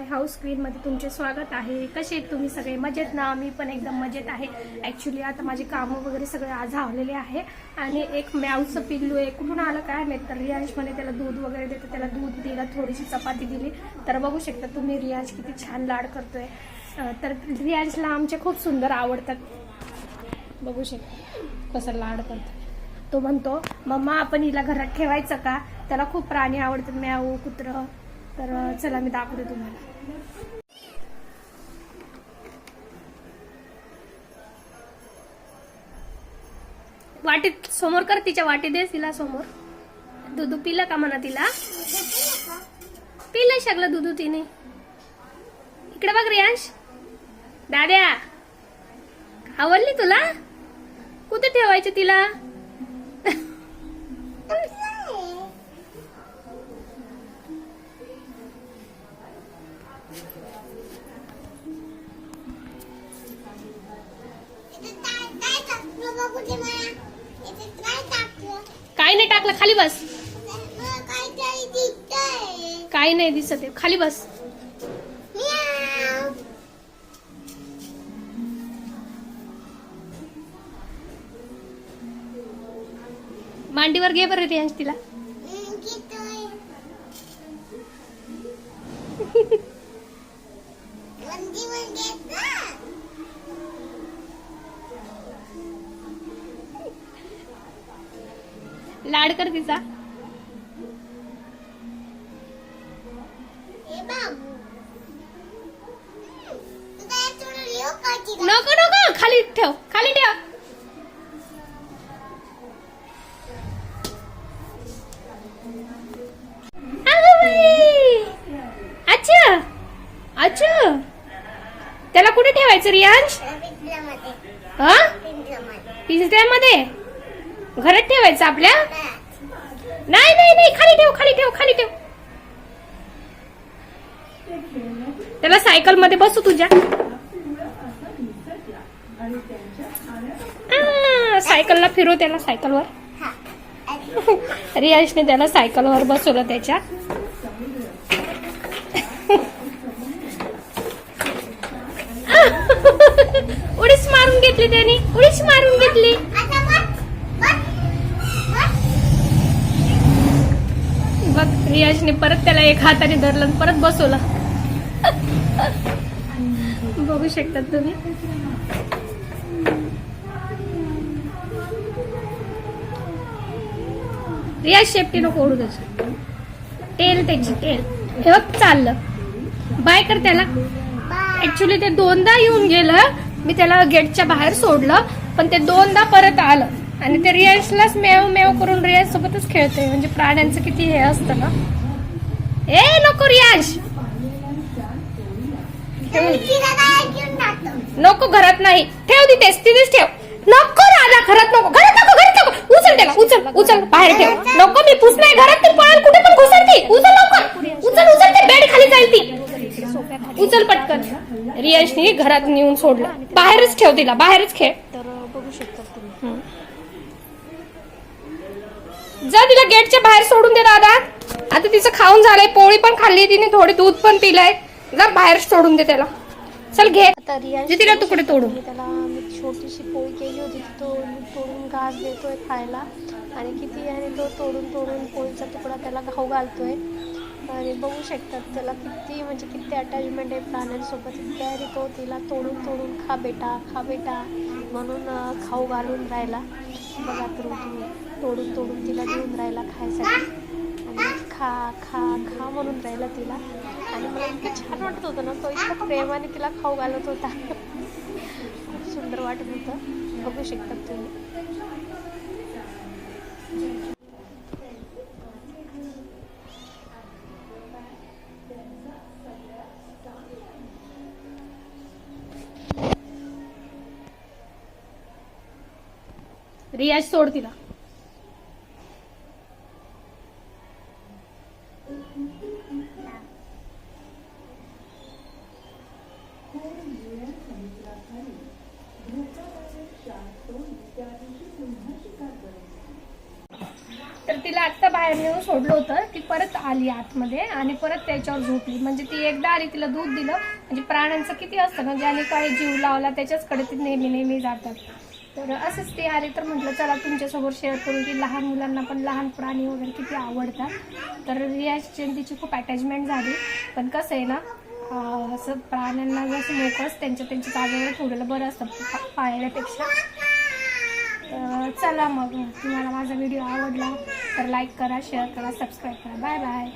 माय house क्वीनमध्ये तुमचे स्वागत आहे. कसे आहेत तुम्ही सगळे? मजेत ना? मी पण एकदम मजेत आहे. ॲक्च्युली आता माझे कामं वगैरे सगळे आज आवलेले आहे आणि एक मॅवचं पिल्लू आहे. कुठून आलं काय माहित. तर रियांशमध्ये त्याला दूध वगैरे देतं, त्याला दूध दिलं, थोडीशी चपाती दिली. तर बघू शकता तुम्ही रियांश किती छान लाड करतोय. तर रियांशला आमचे खूप सुंदर आवडतात. बघू शकता कसं लाड करतो. तो म्हणतो मम्मा आपण हिला घरात ठेवायचं का? त्याला खूप प्राणी आवडतात, म्याऊ, कुत्रं. तर चला मी दाखवते तुम्हाला. वाटीत समोर कर, तिच्या वाटी दे तिला समोर. दूध पिलं का म्हणा तिला? पिलं सगळं दूध तिने. इकडे बघ रियांश. दाद्या आवडली तुला? कुठे ठेवायचं तिला? काय नाही टाकलं, खाली बस. काय नाही दिसत आहे, खाली बस. मांडीवर घे बरं रियांश तिला. लाड कर तिचा. नको नको, खाली ठेव, खाली ठेव. अच्छा अच्छा, त्याला कुठे ठेवायचं रियांश? हा, पिंजऱ्यामध्ये घरात ठेवायचं आपल्या? नाही नाही नाही, खाली ठेव, खाली ठेव, खाली ठेव. त्याला सायकल मध्ये बसू तुझ्या. सायकलला फिरव त्याला, सायकलवर. रियांशने त्याला सायकलवर बसवलं त्याच्या. उडीच मारून घेतली त्याने, उडीच मारून घेतली. बघ रियांशने परत त्याला एक हाताने धरलं आणि परत बसवलं. बघू शकतात तुम्ही. रियांश शेपटी नको ओढू त्याची. टेल त्याची टेल. हे बघ चाललं. बाय कर त्याला. ऍक्च्युली ते दोनदा येऊन गेलं. मी त्याला गेटच्या बाहेर सोडलं पण ते दोनदा परत आलं आणि ते रियांशलाच मेव मेव करून रियांश सोबतच खेळतोय. म्हणजे प्राण्यांचं किती हे असतं ना. ए नको रियांश, नको घरात नाही ठेव. तिथेच ठेव. नको राधा, घरात नको, घरात नको, घरात नको. उचल त्याला, उचल उचल, बाहेर ठेव. नको मी पुस नाही घरात. तर पळाल कुठे पण घुसरती. उचल लवकर, उचल उचल, ते बेड खाली जाईल ती. उचल पटकन. रियांशने घरात नेऊन सोडलं. बाहेरच ठेव तिला, बाहेरच खेळ. तर बघू शकता तुम्ही. जा तिला गेटच्या बाहेर सोडून दे दादा. आता तिचं खाऊन झालंय, पोळी पण खाल्ली तिने, थोडी दूध पण पिलंय. जा बाहेर सोडून दे त्याला. चल घे. आता रियांश तिला तुकडे तोडून. त्याला मी छोटीशी पोळी केली होती, तोडून घास देतोय खायला. आणि किती आणि तो तोडून पोळीचा तुकडा त्याला खाऊ घालतोय. आणि बघू शकतात त्याला किती म्हणजे किती अटॅचमेंट आहे प्राण्यांसोबत. तयारी तो तिला तोडून खा बेटा, खा बेटा म्हणून खाऊ घालून राहिला. बघा तुम्ही, तोडून तिला देऊन राहिला खायसाठी. आणि खा खा खा म्हणून राहिला तिला. आणि मला इतकं छान वाटत होतं ना, तो इतकं प्रेमाने तिला खाऊ घालत होता. खूप सुंदर वाटत होतं. बघू शकतात तुम्ही. रियांश सोड तिला. तिला आत्ता बाहेर नेऊन सोडलं होतं, ती परत आली आतमध्ये आणि परत त्याच्यावर झोपली. म्हणजे ती एकदा आली, तिला दूध दिलं. म्हणजे प्राण्यांचं किती असतं ना, ज्याने काही जीव लावला त्याच्याचकडे ती नेहमी जातात. तर असंच ती आली, तर म्हटलं चला तुमच्यासोबत शेअर करू की लहान मुलांना पण लहान प्राणी वगैरे किती आवडतात. तर रियाची तिची खूप अटॅचमेंट झाली. पण कसं आहे ना, असं प्राण्यांना जसं मोकळंच त्यांच्या जागेवर ठेवलेलं बरं असतं पाळण्यापेक्षा. चला मग, तुम्हाला माझा व्हिडिओ आवडला तर लाईक करा, शेअर करा, सबस्क्राईब करा. Bye bye.